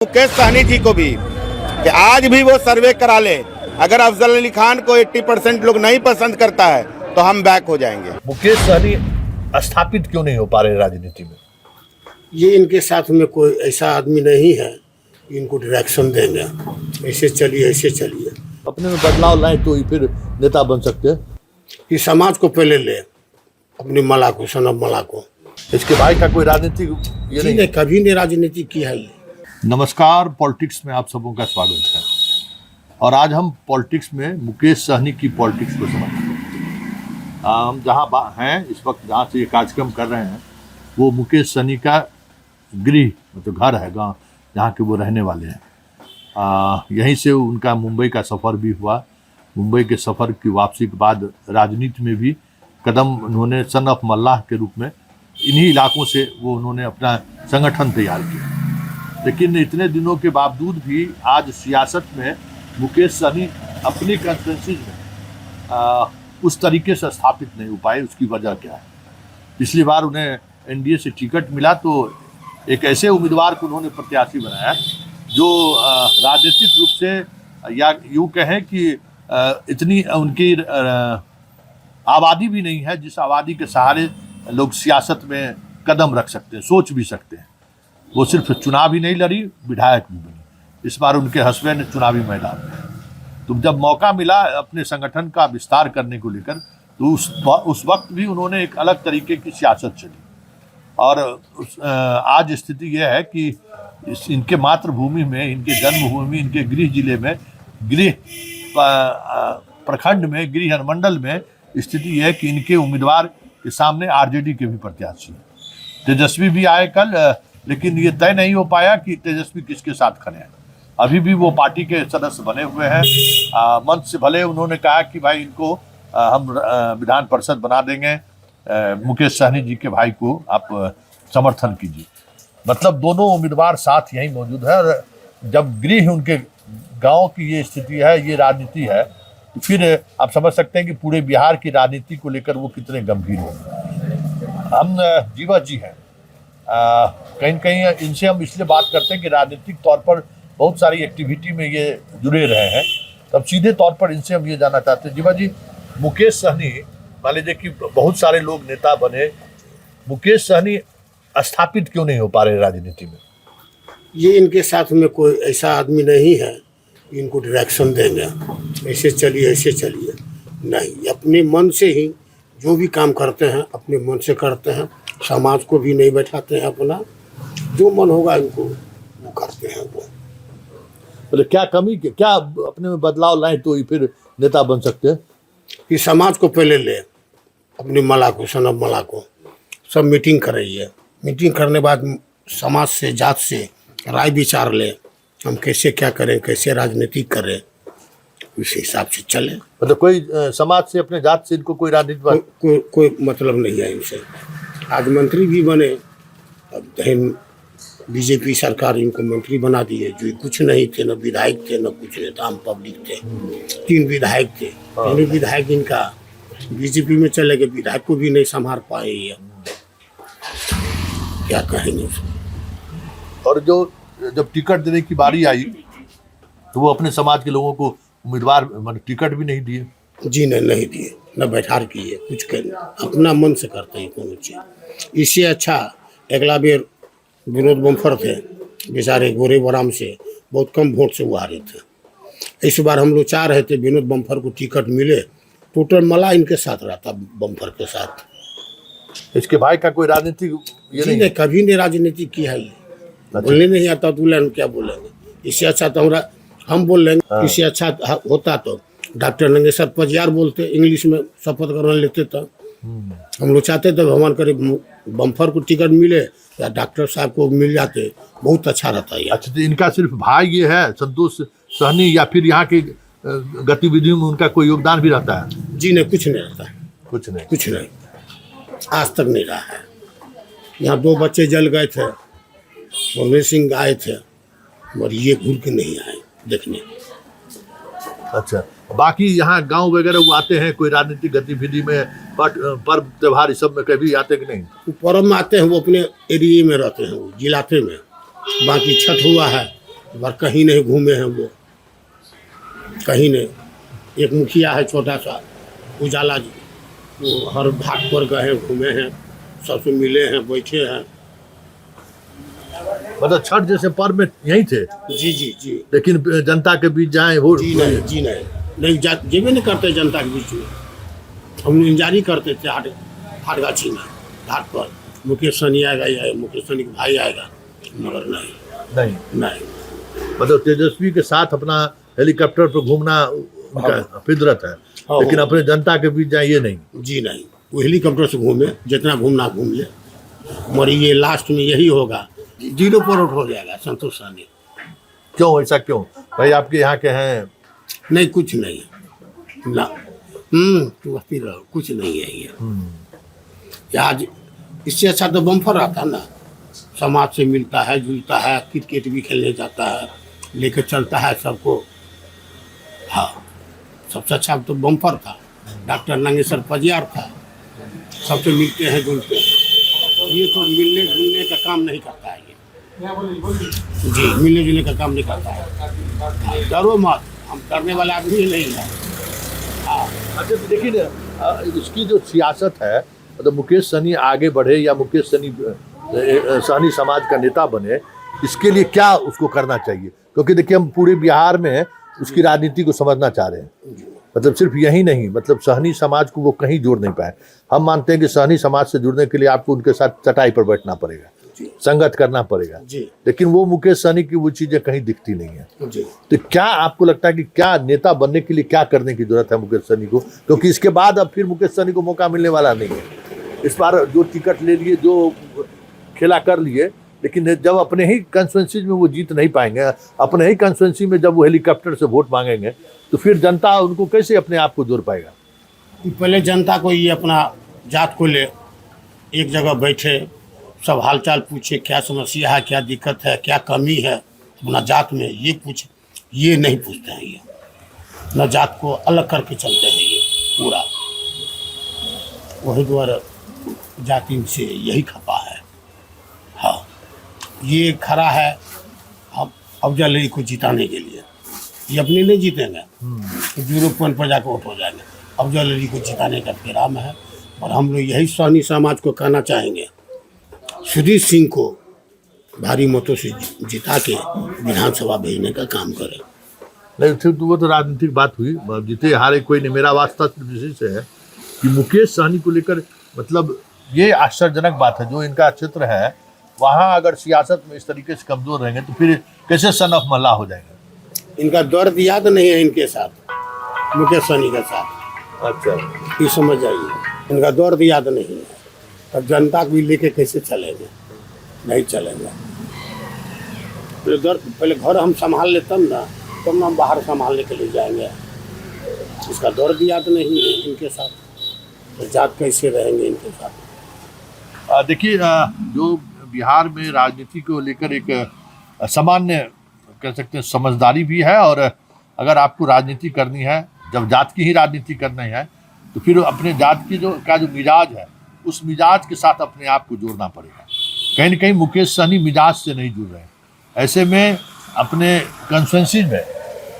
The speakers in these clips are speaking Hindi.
मुकेश सहनी जी को भी कि आज भी वो सर्वे करा ले। अगर अफजल अली खान को 80% लोग नहीं पसंद करता है तो हम बैक हो जाएंगे। मुकेश सहनी स्थापित क्यों नहीं हो पा रहे राजनीति में? ये इनके साथ में कोई ऐसा आदमी नहीं है इनको डायरेक्शन देंगे, ऐसे चलिए। अपने में बदलाव लाए तो ही फिर नेता बन सकते हैं। कि समाज को पहले ले, अपनी मला को, सनब मला को। इसके भाई का कोई राजनीतिक ये नहीं ने कभी नहीं राजनीति की है। ये नमस्कार, पॉलिटिक्स में आप सबों का स्वागत है। और आज हम पॉलिटिक्स में मुकेश सहनी की पॉलिटिक्स को समझते हैं। हम जहाँ हैं इस वक्त, जहाँ से ये कार्यक्रम कर रहे हैं, वो मुकेश सहनी का गृह मतलब घर है, गाँव जहाँ के वो रहने वाले हैं। यहीं से उनका मुंबई का सफ़र भी हुआ। मुंबई के सफ़र की वापसी के बाद राजनीति में भी कदम उन्होंने सन ऑफ मल्लाह के रूप में इन्हीं इलाकों से वो उन्होंने अपना संगठन तैयार किया। लेकिन इतने दिनों के बावजूद भी आज सियासत में मुकेश सहनी अपनी कंस्टिट्यूंसी में उस तरीके से स्थापित नहीं हो पाए। उसकी वजह क्या है? पिछली बार उन्हें एनडीए से टिकट मिला तो एक ऐसे उम्मीदवार को उन्होंने प्रत्याशी बनाया जो राजनीतिक रूप से या यूँ कहें कि इतनी उनकी आबादी भी नहीं है जिस आबादी के सहारे लोग सियासत में कदम रख सकते हैं, सोच भी सकते हैं। वो सिर्फ चुनाव ही नहीं लड़ी, विधायक भी बनी। इस बार उनके हस्बैंड चुनावी मैदान में। तो जब मौका मिला अपने संगठन का विस्तार करने को लेकर, तो उस वक्त भी उन्होंने एक अलग तरीके की सियासत चली। और आज स्थिति यह है कि इनके मातृभूमि में, इनके जन्मभूमि, इनके गृह जिले में, गृह प्रखंड में, गृह अनुमंडल में स्थिति यह है कि इनके उम्मीदवार के सामने आरजेडी के भी प्रत्याशी हैं। तेजस्वी भी आए कल, लेकिन ये तय नहीं हो पाया कि तेजस्वी किसके साथ खड़े हैं। अभी भी वो पार्टी के सदस्य बने हुए हैं। मंच से भले उन्होंने कहा कि भाई इनको हम विधान परिषद बना देंगे, मुकेश सहनी जी के भाई को आप समर्थन कीजिए। मतलब दोनों उम्मीदवार साथ यहीं मौजूद है। और जब गृह उनके गांव की ये स्थिति है, ये राजनीति है, तो फिर आप समझ सकते हैं कि पूरे बिहार की राजनीति को लेकर वो कितने गंभीर होंगे। हम जीवा जी हैं, कहीं कहीं इनसे हम इसलिए बात करते हैं कि राजनीतिक तौर पर बहुत सारी एक्टिविटी में ये जुड़े रहे हैं। तब सीधे तौर पर इनसे हम ये जानना चाहते हैं, जीवा जी, मुकेश सहनी, मान लीजिए कि बहुत सारे लोग नेता बने, मुकेश सहनी स्थापित क्यों नहीं हो पा रहे राजनीति में? ये इनके साथ में कोई ऐसा आदमी नहीं है इनको डायरेक्शन देंगे, ऐसे चलिए। नहीं, अपने मन से ही जो भी काम करते हैं अपने मन से करते हैं। समाज को भी नहीं बैठाते हैं, अपना जो मन होगा इनको वो करते हैं। वो मतलब क्या कमी, क्या अपने में बदलाव लाए तो ही फिर नेता बन सकते हैं? कि समाज को पहले ले, अपनी मला को, सनब मला को, सब मीटिंग कराइए। मीटिंग करने बाद समाज से, जात से राय विचार ले, हम कैसे क्या करें, कैसे राजनीति करें, उस हिसाब से चले। मतलब कोई समाज से, अपने जात से इनको कोई राजनीति कोई मतलब नहीं है इनसे। आज मंत्री भी बने, अब बीजेपी सरकार इनको मंत्री बना दिए। जो कुछ नहीं थे, न विधायक थे, न कुछ नहीं था, आम पब्लिक थे। 3 विधायक थे, तीनों विधायक इनका बीजेपी में चले गए। विधायक को भी नहीं संभाल पाए, ये क्या कहेंगे। और जो जब टिकट देने की बारी आई तो वो अपने समाज के लोगों को उम्मीदवार मतलब टिकट भी नहीं दिए। जी नहीं दिए, न बैठार किए, कुछ करें, अपना मन से करते हैं कोनो चीज़। इससे अच्छा अगला बेर विनोद बम्फर थे, बेचारे गोरे बराम से बहुत कम वोट से वो हारे थे। इस बार हम लोग चाह रहे थे विनोद बम्फर को टिकट मिले, टोटल मला इनके साथ रहता, बम्फर के साथ। इसके भाई का कोई राजनीतिक ये नहीं? कभी नहीं राजनीति की है। ये बोलने नहीं आता तो क्या बोलेंगे। इससे अच्छा तो हम बोल लेंगे। इससे अच्छा होता तो डॉक्टर नंगेसर पजियार बोलते, इंग्लिश में शपथ करवा लेते। तो हम लोग चाहते थे भगवान करे बम्फर को टिकट मिले या डॉक्टर साहब को मिल जाते, बहुत अच्छा रहता है। अच्छा, तो इनका सिर्फ भाई ये है संतोष सहनी, या फिर यहाँ की गतिविधियों में उनका कोई योगदान भी रहता है? जी नहीं, कुछ नहीं रहता है। कुछ नहीं, आज तक नहीं रहा है। यहाँ 2 बच्चे जल गए थे, मनमोहन सिंह आए थे, और ये घूर के नहीं आए देखने। अच्छा, बाकी यहाँ गांव वगैरह वो आते हैं कोई राजनीतिक गतिविधि में, पर्व त्योहार इस सब में कभी आते कि नहीं? पर्व में आते हैं, वो अपने एरिया में रहते हैं, वो जिलाते में। बाकी छठ हुआ है, बार कहीं नहीं घूमे हैं वो, कहीं नहीं। एक मुखिया है छोटा सा उजाला जी, वो हर घाट पर गए घूमे हैं, सबसे मिले हैं, बैठे हैं। मतलब छठ जैसे पर्व में यही थे, जी जी जी लेकिन जनता के बीच जाए हो जी नहीं, जी नहीं, नहीं जेबे नहीं करते जनता के बीच में। हम इंतजारी करते थे हाटगाछी में, घाट पर मुकेश सहनी आएगा या मुकेश सहनी का भाई आएगा, मगर नहीं नहीं। मतलब तेजस्वी के साथ अपना हेलीकॉप्टर पर घूमना उनका फितरत है, हाँ, लेकिन हाँ। अपने जनता के बीच जाए ये नहीं। जी नहीं, वो हेलीकॉप्टर से घूमे, जितना घूमना घूम ले, मगर ये लास्ट में यही होगा, 0 पर आउट हो जाएगा संतोष सहनी। क्यों ऐसा क्यों भाई, आपके यहाँ के हैं? नहीं कुछ नहीं ना, तू फिर कुछ नहीं है ये। आज इससे अच्छा तो बम्फर आता ना, समाज से मिलता है, जुलता है, क्रिकेट भी खेलने जाता है, लेकर चलता है सबको। हाँ, सबसे अच्छा तो बम्फर था, डॉक्टर नागेश्वर पजियार था, सबसे मिलते हैं, जुलते हैं। ये तो मिलने जुलने का काम नहीं करता है ये, जी मिलने जुलने का काम नहीं करता है। डरो मत, हम करने वाला आदमी नहीं है। अच्छा तो देखिए ना, इसकी जो सियासत है, मतलब मुकेश सहनी आगे बढ़े या मुकेश सहनी समाज का नेता बने, इसके लिए क्या उसको करना चाहिए? क्योंकि देखिए हम पूरे बिहार में उसकी राजनीति को समझना चाह रहे हैं, मतलब सिर्फ यही नहीं, मतलब सहनी समाज को वो कहीं जोड़ नहीं पाए। हम मानते हैं कि सहनी समाज से जुड़ने के लिए आपको उनके साथ चटाई पर बैठना पड़ेगा, संगत करना पड़ेगा, लेकिन वो मुकेश सहनी की वो चीजें कहीं दिखती नहीं है। तो क्या आपको लगता है कि क्या नेता बनने के लिए क्या करने की जरूरत है मुकेश सहनी को? क्योंकि इसके बाद अब फिर मुकेश सहनी को मौका मिलने वाला नहीं है। इस बार जो टिकट ले लिए, जो खेला कर लिए, लेकिन जब अपने ही कंस्टिट्यूंसी में वो जीत नहीं पाएंगे, अपने ही कंस्टिट्यूंसी में जब वो हेलीकॉप्टर से वोट मांगेंगे, तो फिर जनता उनको कैसे अपने आप को जोड़ पाएगा? पहले जनता को ये अपना जात को ले एक जगह बैठे, सब हालचाल पूछे, क्या समस्या है, क्या दिक्कत है, क्या कमी है अपना जात में, ये पूछे। ये नहीं पूछते हैं, ये न जात को अलग करके चलते हैं ये पूरा। वही द्वारा जाति से यही खपा है। हाँ, ये खड़ा है हम अफजल अली को जिताने के लिए, ये अपने नहीं जीतेंगे तो 0 पॉइंट पर जाकर वोट हो जाएंगे। अफजल अली को जिताने का प्रोग्राम है, और हम लोग यही सहनी समाज को कहना चाहेंगे, सुधीर सिंह को भारी मतों से जिता के विधानसभा भेजने का काम करें। नहीं फिर तो वो तो राजनीतिक बात हुई, जीते हारे कोई नहीं। मेरा वास्ता सिर्फ इसी से है कि मुकेश सहनी को लेकर, मतलब ये आश्चर्यजनक बात है, जो इनका क्षेत्र है वहाँ अगर सियासत में इस तरीके से कमजोर रहेंगे तो फिर कैसे सन ऑफ मल्ला हो जाएंगे? इनका दर्द याद नहीं है इनके साथ, मुकेश सहनी के साथ। अच्छा, ये समझ जाइए, इनका दर्द याद नहीं है, अब जनता को भी लेके कैसे चलेंगे? नहीं चलेंगे। पहले घर हम संभाल लेते ना, तब ना हम बाहर संभालने के लिए जाएंगे। इसका दर्द याद नहीं है इनके साथ, तो जात कैसे रहेंगे इनके साथ? देखिए, जो बिहार में राजनीति को लेकर एक सामान्य कह सकते हैं समझदारी भी है, और अगर आपको राजनीति करनी है, जब जात की ही राजनीति करनी है, तो फिर अपने जात की जो मिजाज है, उस मिजाज के साथ अपने आप को जोड़ना पड़ेगा। कहीं न कहीं मुकेश सहनी मिजाज से नहीं जुड़ रहे हैं। ऐसे में अपने कंस्टिट्यूंसी में,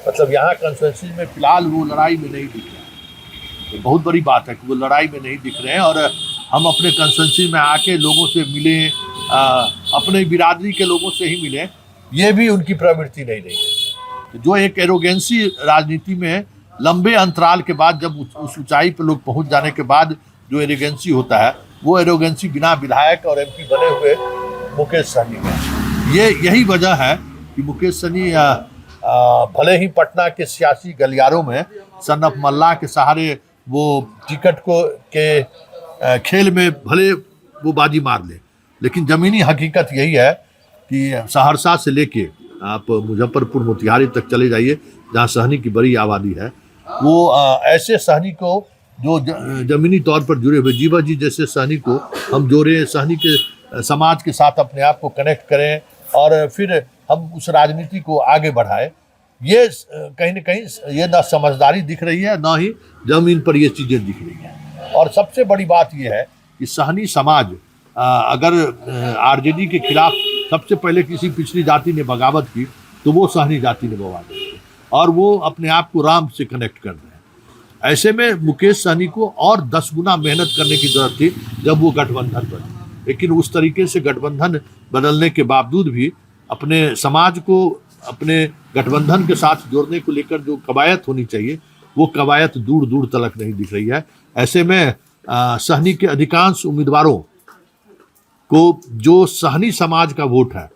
मतलब यहाँ कंस्टिट्यूंसी में फिलहाल वो लड़ाई में नहीं दिख रहे हैं। तो बहुत बड़ी बात है कि वो लड़ाई में नहीं दिख रहे हैं, और हम अपने कंस्टिट्यूंसी में आके लोगों से मिले, अपने बिरादरी के लोगों से ही मिले, ये भी उनकी प्रवृत्ति नहीं रही है। तो जो एक एरोगेंसी राजनीति में लंबे अंतराल के बाद, जब उस ऊंचाई पर लोग पहुंच जाने के बाद जो एरोगेंसी होता है, वो एरोगेंसी बिना विधायक और एमपी बने हुए मुकेश सहनी का। यही वजह है कि मुकेश सहनी भले ही पटना के सियासी गलियारों में सन ऑफ मल्ला के सहारे वो टिकट को के खेल में भले वो बाजी मार ले, लेकिन ज़मीनी हकीकत यही है कि सहरसा से लेके आप मुजफ्फरपुर मोतिहारी तक चले जाइए, जहाँ सहनी की बड़ी आबादी है, वो ऐसे सहनी को जो ज़मीनी तौर पर जुड़े हुए जीवा जी जैसे सहनी को हम जोड़ें, सहनी के समाज के साथ अपने आप को कनेक्ट करें, और फिर हम उस राजनीति को आगे बढ़ाएं। ये कहीं न कहीं ये ना समझदारी दिख रही है, ना ही ज़मीन पर ये चीज़ें दिख रही हैं। और सबसे बड़ी बात ये है कि सहनी समाज अगर आरजेडी के खिलाफ सबसे पहले किसी पिछड़ी जाति ने बगावत की तो वो सहनी जाति ने बवा देते और वो अपने आप को राम से कनेक्ट कर रहे हैं। ऐसे में मुकेश सहनी को और 10 गुना मेहनत करने की जरूरत थी जब वो गठबंधन बने, लेकिन उस तरीके से गठबंधन बदलने के बावजूद भी अपने समाज को अपने गठबंधन के साथ जोड़ने को लेकर जो कवायद होनी चाहिए वो कवायद दूर दूर तलक नहीं दिख रही है। ऐसे में सहनी के अधिकांश उम्मीदवारों को जो सहनी समाज का वोट है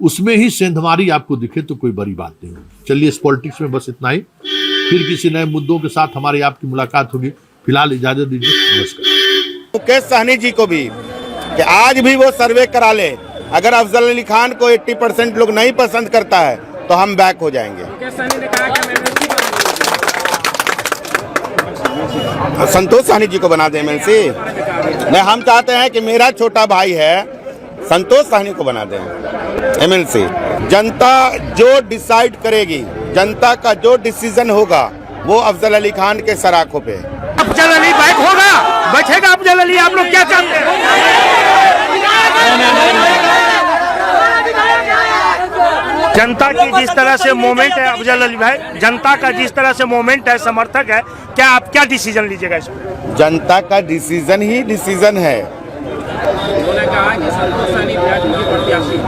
उसमें ही सेंधमारी आपको दिखे तो कोई बड़ी बात नहीं होगी। चलिए, इस पॉलिटिक्स में बस इतना ही, फिर किसी नए मुद्दों के साथ हमारी आपकी मुलाकात होगी। फिलहाल इजाजत दीजिए, नमस्कार। मुकेश सहनी जी को भी कि आज भी वो सर्वे करा ले, अगर अफजल अली खान को 80% लोग नहीं पसंद करता है तो हम बैक हो जाएंगे। संतोष सहनी जी को बना दे एमएलसी। नहीं, हम चाहते हैं कि मेरा छोटा भाई है संतोष सहनी को बना दें एमएलसी। जनता जो डिसाइड करेगी, जनता का जो डिसीजन होगा वो अफजल अली खान के सराखों पे। अफजल अली बैक होगा, बचेगा अफजल अली, आप लोग क्या चाहते हैं? जनता की जिस तरह से मूवमेंट है अफजल अली भाई, जनता का जिस तरह से मूवमेंट है, समर्थक है, क्या आप क्या डिसीजन लीजिएगा इसमें? जनता का डिसीजन ही डिसीजन है। उन्होंने कहा कि संतोष सहनी वीआईपी की प्रत्याशी,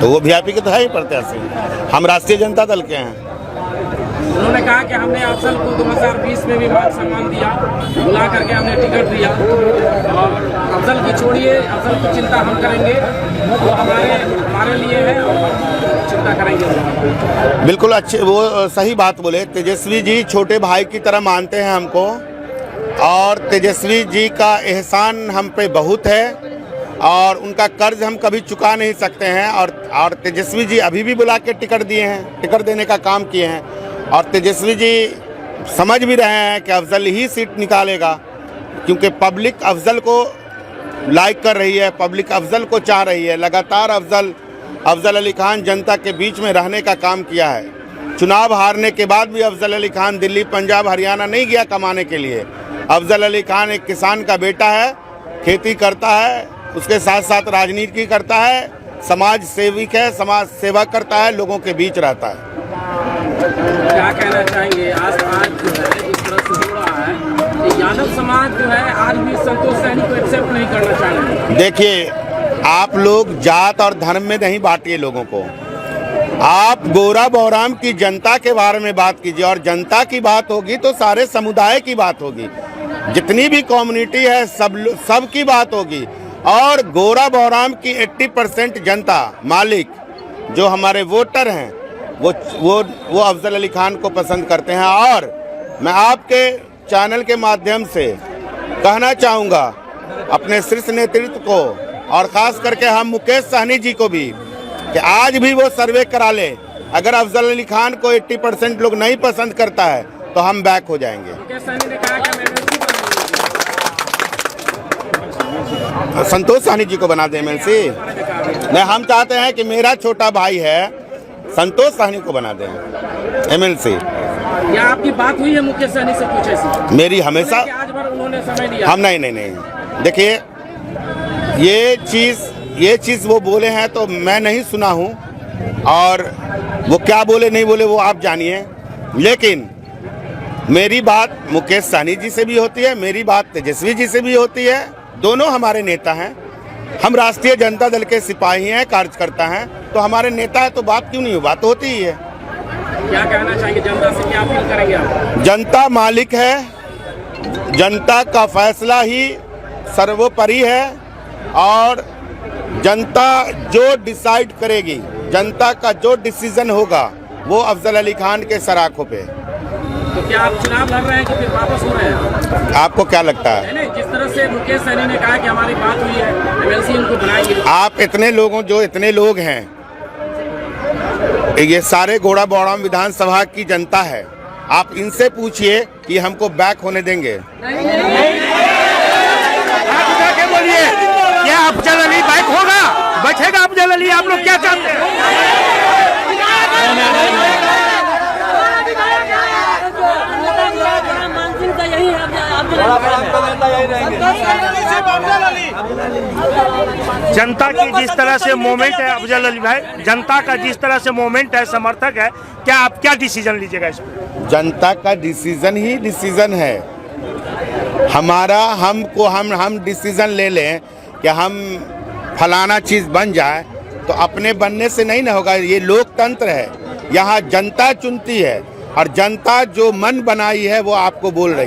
तो वो वीआईपी के तो है ही प्रत्याशी, हम राष्ट्रीय जनता दल के हैं। उन्होंने कहा कि हमने अफजल को 2020 में भी मान सम्मान दिया, बुला करके हमने टिकट दिया और अफजल की छोड़िए, अफजल की चिंता हम करेंगे, वो हमारे लिए है और चिंता करेंगे। बिल्कुल अच्छे, वो सही बात बोले। तेजस्वी जी छोटे भाई की तरह मानते हैं हमको और तेजस्वी जी का एहसान हम पे बहुत है और उनका कर्ज हम कभी चुका नहीं सकते हैं। और तेजस्वी जी अभी भी बुला के टिकट दिए हैं, टिकट देने का काम किए हैं और तेजस्वी जी समझ भी रहे हैं कि अफजल ही सीट निकालेगा, क्योंकि पब्लिक अफजल को लाइक कर रही है, पब्लिक अफजल को चाह रही है। लगातार अफजल अली खान जनता के बीच में रहने का काम किया है। चुनाव हारने के बाद भी अफजल अली खान दिल्ली, पंजाब, हरियाणा नहीं गया कमाने के लिए। अफजल अली खान एक किसान का बेटा है, खेती करता है, उसके साथ साथ राजनीति करता है, समाज सेविक है, समाज सेवा करता है, लोगों के बीच रहता है। क्या कहना चाहेंगे? आज जो है इस तरह से हो रहा है कि यादव समाज जो है आज भी संतोष सहनी को एक्सेप्ट नहीं करना चाह रहे। देखिए, आप लोग जात और धर्म में नहीं बांटिए लोगों को। आप गोरा बौराम की जनता के बारे में बात कीजिए और जनता की बात होगी तो सारे समुदाय की बात होगी, जितनी भी कम्युनिटी है सब की बात होगी। और गोरा बौराम की 80% जनता मालिक जो हमारे वोटर हैं वो अफजल अली खान को पसंद करते हैं। और मैं आपके चैनल के माध्यम से कहना चाहूँगा अपने शीर्ष नेतृत्व को और ख़ास करके हम मुकेश सहनी जी को भी कि आज भी वो सर्वे करा ले, अगर अफजल अली खान को 80% लोग नहीं पसंद करता है तो हम बैक हो जाएंगे। मुकेश सहनी ने कहा कि संतोष सहनी जी को बना दे एमएलसी। नहीं, हम चाहते हैं कि मेरा छोटा भाई है संतोष सहनी को बना दें एमएलसी। क्या आपकी बात हुई है मुकेश सहनी से? कुछ ऐसी मेरी हमेशा आज भर उन्होंने समय दिया। हम नहीं, देखिए ये चीज़ वो बोले हैं तो मैं नहीं सुना हूँ और वो क्या बोले नहीं बोले वो आप जानिए, लेकिन मेरी बात मुकेश सहनी जी से भी होती है, मेरी बात तेजस्वी जी से भी होती है। दोनों हमारे नेता हैं, हम राष्ट्रीय जनता दल के सिपाही हैं, कार्यकर्ता हैं, तो हमारे नेता है तो बात क्यों नहीं हो, बात होती ही है। क्या कहना चाहिए जनता से, क्या अपील करेंगे आप? जनता मालिक है, जनता का फैसला ही सर्वोपरि है और जनता जो डिसाइड करेगी, जनता का जो डिसीजन होगा वो अफजल अली खान के सराखों पे। तो क्या आप चुनाव लड़ रहे हैं कि फिर वापस हो रहे हैं? आपको क्या लगता है? नहीं, जिस तरह से मुकेश सहनी ने कहा कि हमारी बात हुई है, एमएलसी उनको बनाएंगे। आप इतने लोग हैं, ये सारे गोड़ा बौड़ाम विधानसभा की जनता है, आप इनसे पूछिए कि हमको बैक होने देंगे? आप उठा के बोलिए, क्या अफजल अली बैक होगा, बचेगा अफजल अली, आप लोग क्या चाहते हैं? मानसिंह का यही है। जनता की जिस तरह से मूवमेंट है अफजल अली भाई, जनता का जिस तरह से मूवमेंट है, समर्थक है, क्या आप क्या डिसीजन लीजिएगा इस पर? जनता का डिसीजन ही डिसीजन है हमारा। हम डिसीजन ले लें कि हम फलाना चीज़ बन जाए तो अपने बनने से नहीं ना होगा। ये लोकतंत्र है, यहाँ जनता चुनती है और जनता जो मन बनाई है वो आपको बोल रही है।